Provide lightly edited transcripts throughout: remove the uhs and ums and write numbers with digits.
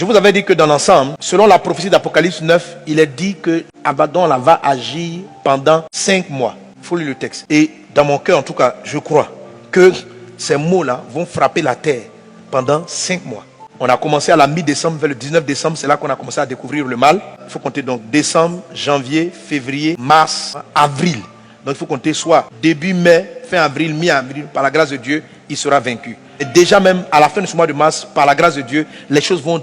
Je vous avais dit que dans l'ensemble, selon la prophétie d'Apocalypse 9, il est dit que Abaddon là, va agir pendant 5 mois. Il faut lire le texte. Et dans mon cœur, en tout cas, je crois que ces mots-là vont frapper la terre pendant 5 mois. On a commencé à la mi-décembre, vers le 19 décembre, c'est là qu'on a commencé à découvrir le mal. Il faut compter donc décembre, janvier, février, mars, avril. Donc il faut compter soit début mai, fin avril, mi-avril, par la grâce de Dieu, il sera vaincu. Et déjà même à la fin de ce mois de mars, par la grâce de Dieu, les choses vont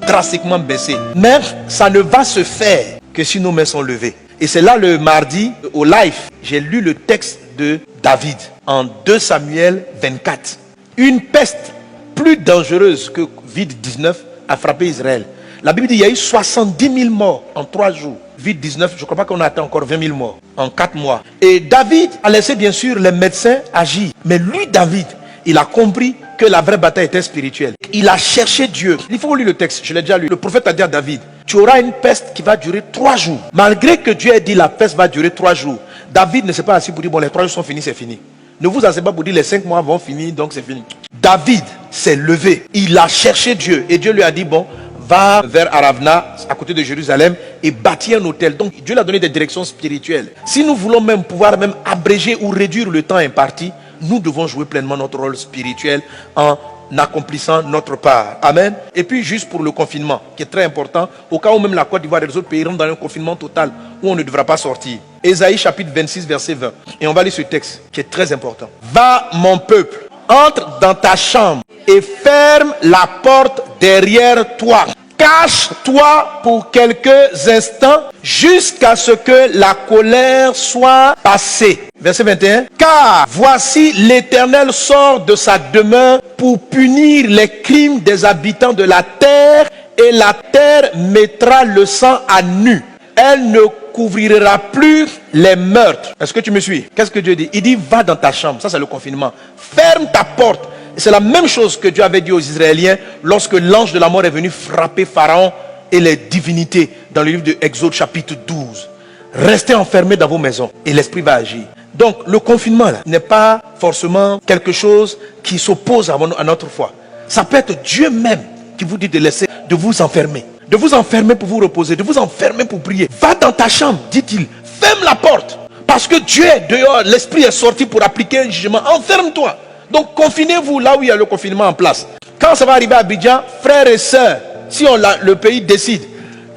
drastiquement baisser. Mais ça ne va se faire que si nos mains sont levées. Et c'est là le mardi, au live, j'ai lu le texte de David en 2 Samuel 24. Une peste plus dangereuse que Covid-19 a frappé Israël. La Bible dit qu'il y a eu 70 000 morts en 3 jours. Covid-19, je ne crois pas qu'on a atteint encore 20 000 morts en 4 mois. Et David a laissé bien sûr les médecins agir. Mais lui, David, il a compris que la vraie bataille était spirituelle. Il a cherché Dieu. Il faut lire le texte, je l'ai déjà lu. Le prophète a dit à David, tu auras une peste qui va durer 3 jours. Malgré que Dieu ait dit la peste va durer 3 jours, David ne s'est pas assis pour dire, bon, les 3 jours sont finis, c'est fini. Ne vous asseyez pas pour dire, les 5 mois vont finir, donc c'est fini. David s'est levé. Il a cherché Dieu. Et Dieu lui a dit, bon, va vers Aravna, à côté de Jérusalem, et bâtir un hôtel. Donc Dieu lui a donné des directions spirituelles. Si nous voulons même pouvoir même abréger ou réduire le temps imparti, nous devons jouer pleinement notre rôle spirituel en accomplissant notre part. Amen. Et puis juste pour le confinement, qui est très important, au cas où même la Côte d'Ivoire et les autres pays rentrent dans un confinement total où on ne devra pas sortir. Ésaïe chapitre 26 verset 20. Et on va lire ce texte qui est très important. Va mon peuple, entre dans ta chambre et ferme la porte derrière toi. Cache-toi pour quelques instants jusqu'à ce que la colère soit passée. Verset 21. Car voici l'Éternel sort de sa demeure pour punir les crimes des habitants de la terre, et la terre mettra le sang à nu. Elle ne couvrira plus les meurtres. Est-ce que tu me suis? Qu'est-ce que Dieu dit? Il dit va dans ta chambre. Ça c'est le confinement. Ferme ta porte. C'est la même chose que Dieu avait dit aux Israéliens lorsque l'ange de la mort est venu frapper Pharaon et les divinités dans le livre de Exode chapitre 12. Restez enfermés dans vos maisons et l'esprit va agir. Donc le confinement là n'est pas forcément quelque chose qui s'oppose à notre foi. Ça peut être Dieu même qui vous dit de laisser, de vous enfermer. De vous enfermer pour vous reposer, de vous enfermer pour prier. Va dans ta chambre, dit-il. Ferme la porte. Parce que Dieu est dehors, l'esprit est sorti pour appliquer un jugement. Enferme-toi. Donc confinez-vous là où il y a le confinement en place. Quand ça va arriver à Abidjan, frères et sœurs, si le pays décide,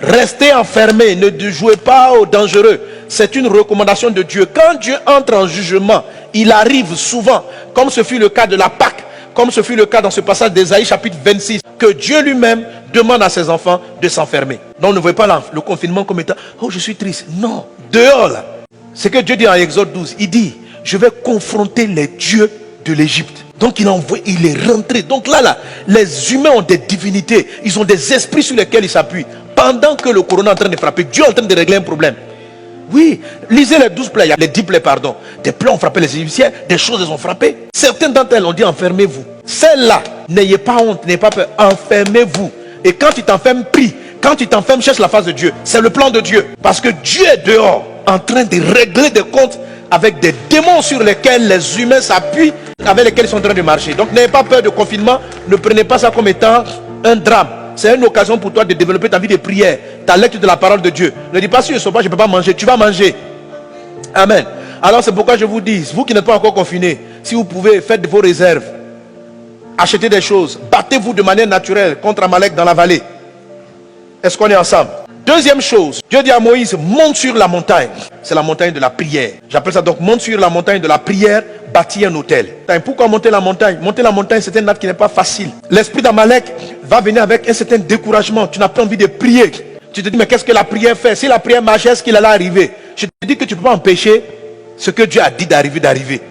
restez enfermés, ne jouez pas au dangereux. C'est une recommandation de Dieu. Quand Dieu entre en jugement, il arrive souvent, comme ce fut le cas de la Pâque, comme ce fut le cas dans ce passage d'Ésaïe chapitre 26, que Dieu lui-même demande à ses enfants de s'enfermer. Donc ne voyez pas le confinement comme étant, oh je suis triste. Non, dehors là. C'est que Dieu dit en Exode 12, il dit, je vais confronter les dieux de l'Égypte. Donc il est rentré. Donc là, les humains ont des divinités. Ils ont des esprits sur lesquels ils s'appuient. Pendant que le corona est en train de frapper, Dieu est en train de régler un problème. Oui, lisez les 12 plaies, les 10 plaies, pardon. Des plaies ont frappé les Égyptiens, des choses les ont frappé. Certaines d'entre elles ont dit enfermez-vous. Celles-là, n'ayez pas honte, n'ayez pas peur, enfermez-vous. Et quand tu t'enfermes, prie. Quand tu t'enfermes, cherche la face de Dieu. C'est le plan de Dieu. Parce que Dieu est dehors, en train de régler des comptes avec des démons sur lesquels les humains s'appuient, avec lesquels ils sont en train de marcher. Donc n'ayez pas peur de confinement, ne prenez pas ça comme étant un drame. C'est une occasion pour toi de développer ta vie de prière, ta lecture de la parole de Dieu. Ne dis pas si je ne sais pas, je ne peux pas manger. Tu vas manger. Amen. Alors c'est pourquoi je vous dis, vous qui n'êtes pas encore confinés, si vous pouvez, faites vos réserves. Achetez des choses. Battez-vous de manière naturelle contre Amalek dans la vallée. Est-ce qu'on est ensemble? Deuxième chose, Dieu dit à Moïse, monte sur la montagne. C'est la montagne de la prière. J'appelle ça donc, monte sur la montagne de la prière, bâtis un hôtel. Pourquoi monter la montagne? Monter la montagne, c'est un acte qui n'est pas facile. L'esprit d'Amalek va venir avec un certain découragement. Tu n'as pas envie de prier. Tu te dis, mais qu'est-ce que la prière fait? Si la prière marchait, est-ce qu'il allait arriver? Je te dis que tu ne peux pas empêcher ce que Dieu a dit d'arriver.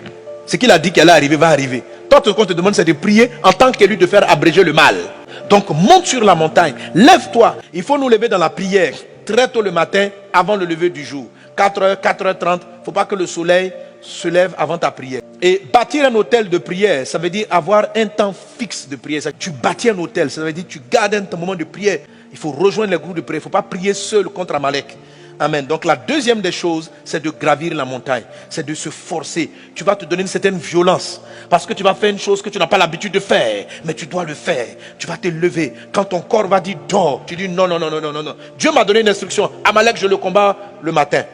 Ce qu'il a dit qu'il allait arriver, va arriver. Toi, ce qu'on te demande, c'est de prier en tant qu'élu, de faire abréger le mal. Donc monte sur la montagne, lève-toi. Il faut nous lever dans la prière très tôt le matin avant le lever du jour. 4h, 4h30, il ne faut pas que le soleil se lève avant ta prière. Et bâtir un hôtel de prière, ça veut dire avoir un temps fixe de prière. Tu bâtis un hôtel, ça veut dire tu gardes un moment de prière. Il faut rejoindre les groupes de prière, il ne faut pas prier seul contre Amalek. Amen. Donc la deuxième des choses, c'est de gravir la montagne. C'est de se forcer. Tu vas te donner une certaine violence. Parce que tu vas faire une chose que tu n'as pas l'habitude de faire. Mais tu dois le faire. Tu vas te lever. Quand ton corps va dire dors, tu dis non, non, non, non, non, non, non. Dieu m'a donné une instruction. Amalek, je le combats le matin.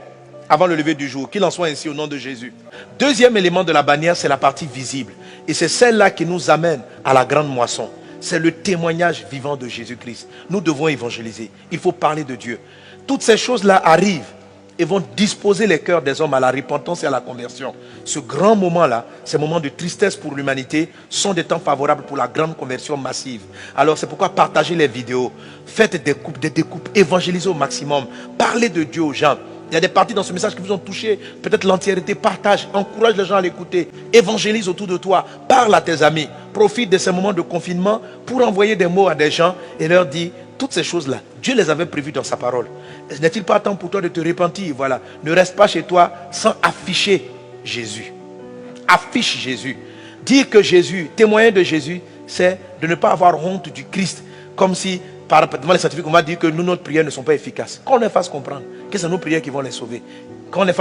Avant le lever du jour. Qu'il en soit ainsi au nom de Jésus. Deuxième élément de la bannière, c'est la partie visible. Et c'est celle-là qui nous amène à la grande moisson. C'est le témoignage vivant de Jésus-Christ. Nous devons évangéliser. Il faut parler de Dieu. Toutes ces choses-là arrivent et vont disposer les cœurs des hommes à la repentance et à la conversion. Ce grand moment-là, ces moments de tristesse pour l'humanité, sont des temps favorables pour la grande conversion massive. Alors c'est pourquoi partagez les vidéos, faites des découpes, évangélisez au maximum, parlez de Dieu aux gens. Il y a des parties dans ce message qui vous ont touché, peut-être l'entièreté, partage, encourage les gens à l'écouter, évangélise autour de toi, parle à tes amis, profite de ces moments de confinement pour envoyer des mots à des gens et leur dire toutes ces choses-là. Dieu les avait prévues dans sa parole. N'est-il pas temps pour toi de te repentir? Voilà. Ne reste pas chez toi sans afficher Jésus. Affiche Jésus. Dire que Jésus, témoigner de Jésus, c'est de ne pas avoir honte du Christ. Comme si, devant les scientifiques, on va dire que nous, notre prières ne sont pas efficaces. Qu'on les fasse comprendre que c'est nos prières qui vont les sauver. Qu'on les fasse